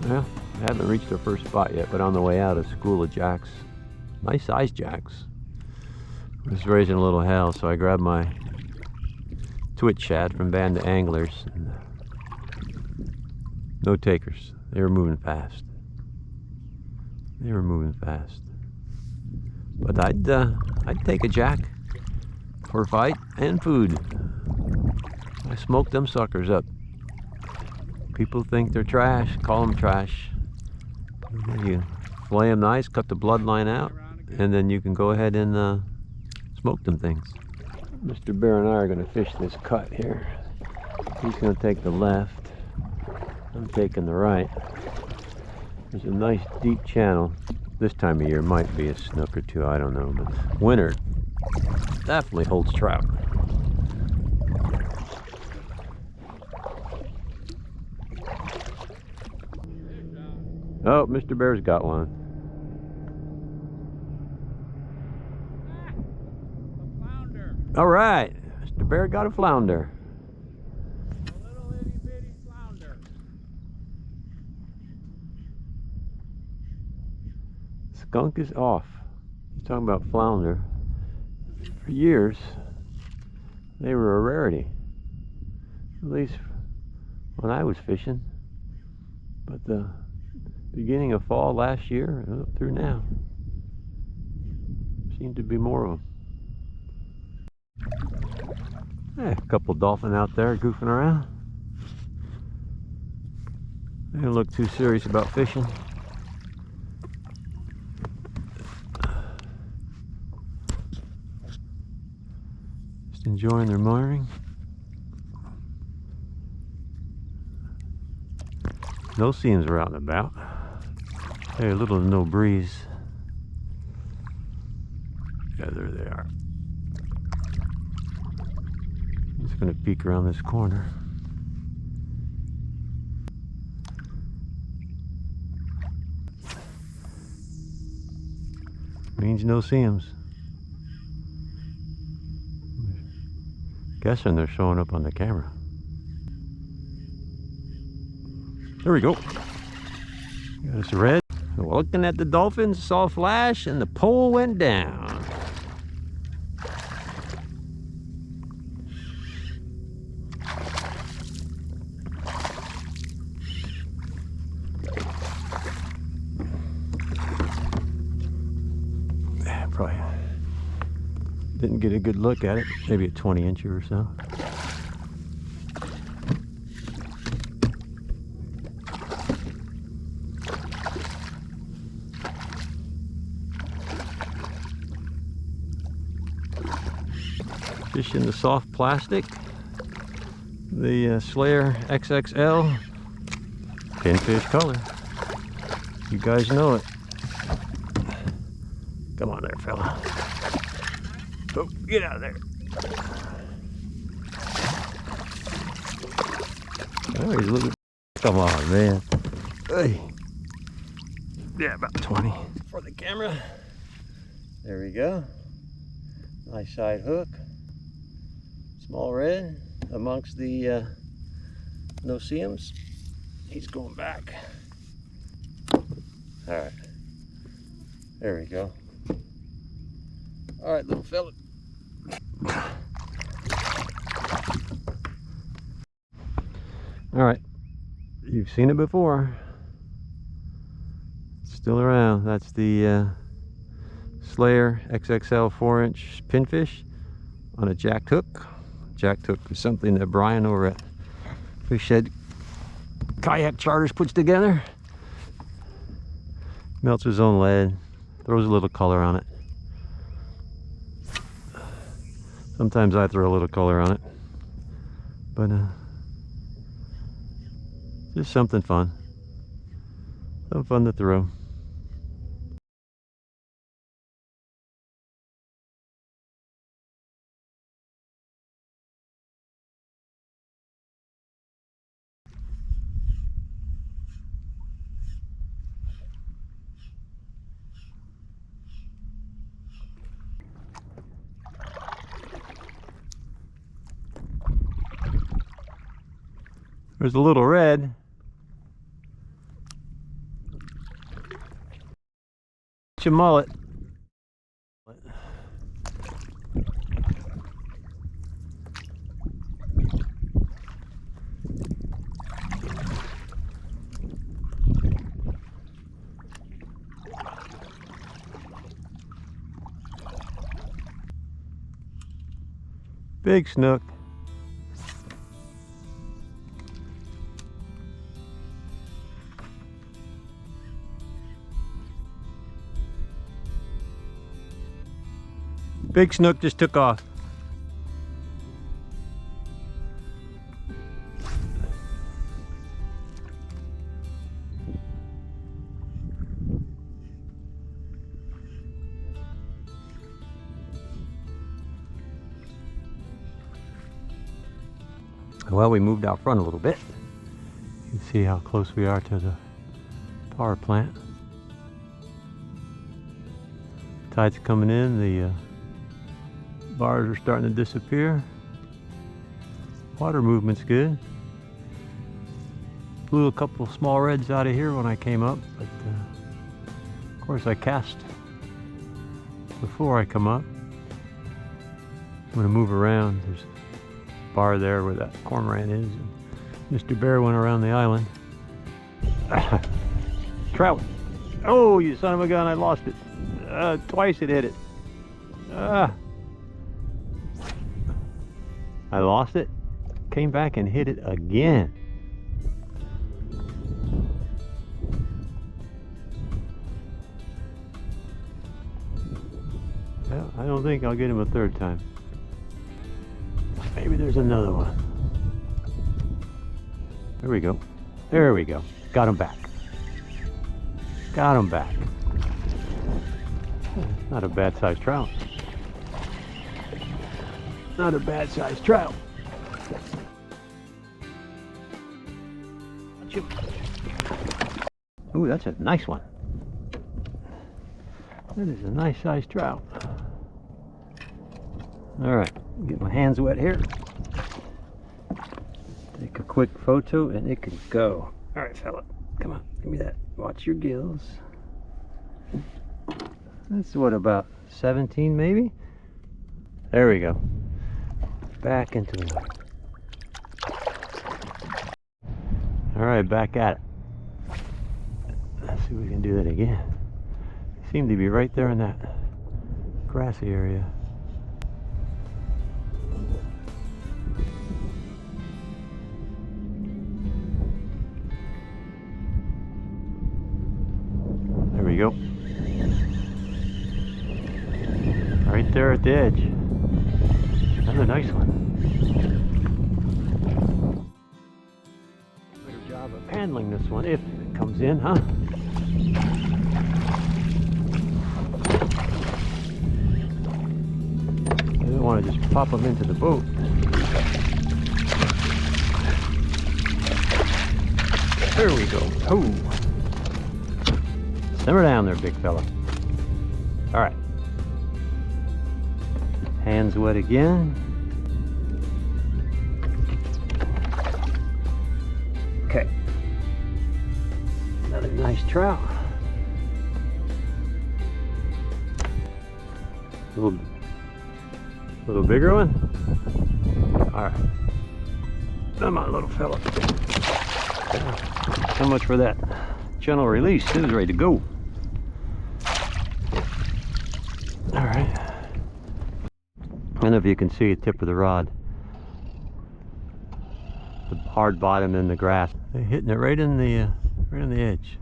Well, I haven't reached our first spot yet, but on the way out, a school of jacks. Nice sized jacks. I was raising a little hell, so I grabbed my twitch shad from Band of Anglers. And no takers. They were moving fast. They were moving fast. But I'd take a jack for a fight and food. I smoked them suckers up. People think they're trash. Call them trash. You flay them nice, cut the bloodline out, and then you can go ahead and smoke them things. Mr. Bear and I are going to fish this cut here. He's going to take the left. I'm taking the right. There's a nice deep channel. This time of year might be a snook or two, I don't know, but winter definitely holds trout. Oh, Mr. Bear's got one. A flounder. All right, Mr. Bear got a flounder. A little itty bitty flounder. Skunk is off. He's talking about flounder. For years, they were a rarity. At least when I was fishing. But the beginning of fall last year up through now, seemed to be more of them. A couple dolphin out there goofing around. They don't look too serious about fishing. Just enjoying their morning. No seams are out and about. Hey, a little to no breeze. Yeah, there they are. I'm just gonna peek around this corner. Means no seams. Guessing they're showing up on the camera. There we go. Got us a red. So looking at the dolphins, saw a flash, and the pole went down. Probably didn't get a good look at it. Maybe a 20-incher or so. Fish in the soft plastic, the Slayer XXL pinfish color. You guys know it. Come on there, fella. Oh, get out of there. Oh, he's a little. Come on, man. Hey. Yeah, about 20 for the camera. There we go. Nice side hook. Small red amongst the no-see-ums. He's going back. All right. There we go. All right, little fella. All right. You've seen it before. It's still around. That's the Slayer XXL 4-inch pinfish on a jacked hook. Jacked hook is something that Brian over at Fish Shed Kayak Charters puts together. Melts his own lead, throws a little color on it. Sometimes I throw a little color on it, but just something fun. Something fun to throw. There's a little red. It's a mullet. Big snook. Big snook just took off. Well, we moved out front a little bit. You can see how close we are to the power plant. Tide's coming in, the bars are starting to disappear. Water movement's good. Blew a couple small reds out of here when I came up, but of course I cast before I come up. I'm gonna move around. There's a bar there where that cormorant is. And Mr. Bear went around the island. Trout. Oh, you son of a gun, I lost it. Twice it hit it. I lost it, came back and hit it again. Well, I don't think I'll get him a third time. Maybe there's another one. There we go. There we go. Got him back. Got him back. Not a bad sized trout. Not a bad sized trout. Ooh, that's a nice one. That is a nice sized trout. All right, get my hands wet here. Take a quick photo and it can go. All right, fella, come on, give me that. Watch your gills. That's what, about 17 maybe? There we go. Back into the water. All right, back at it. Let's see if we can do that again. They seem to be right there in that grassy area. There we go. Right there at the edge. Another nice one. Better job of handling this one if it comes in, huh? I don't want to just pop them into the boat. There we go. Oh. Simmer down there, big fella. All right. Hands wet again. Okay. Another nice trout. Little bigger one. All right. Come on, little fella. So much for that gentle release. It is ready to go. All right. I don't know if you can see the tip of the rod, the hard bottom in the grass. They're hitting it right in the edge.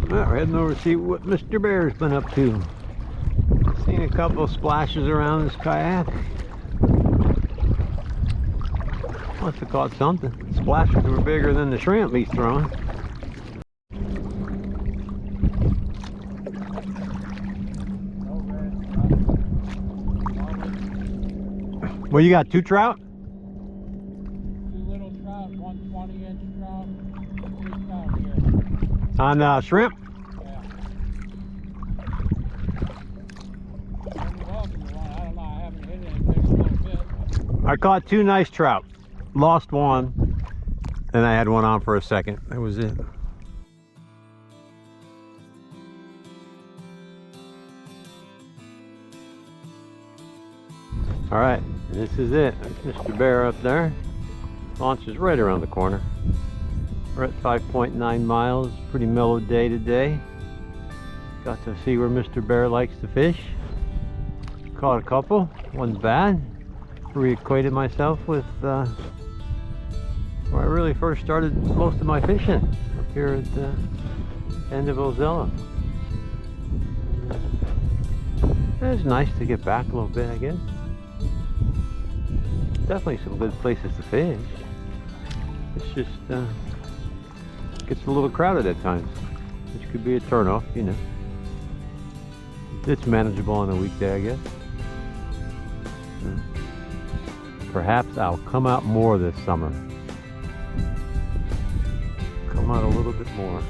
Well, we're heading over to see what Mr. Bear's been up to. Seen a couple of splashes around this kayak. Must have caught something. Splashes were bigger than the shrimp he's throwing. Well, you got two trout? Two little trout, one 20-inch trout, three trout here. On shrimp? Yeah. You're welcome to one. I don't know, I haven't hit anything in a little bit. I caught two nice trout. lost one, and I had one on for a second. That was it. All right, this is it. There's Mr. Bear up there. Launch is right around the corner. We're at 5.9 miles. Pretty mellow day today. Got to see where Mr. Bear likes to fish. Caught a couple. One's bad. Reacquainted myself with where I really first started most of my fishing, up here at the end of Ozello. It's nice to get back a little bit, I guess. Definitely some good places to fish. It's just gets a little crowded at times, which could be a turnoff, you know. It's manageable on a weekday, I guess. Perhaps I'll come out more this summer. Come out a little bit more.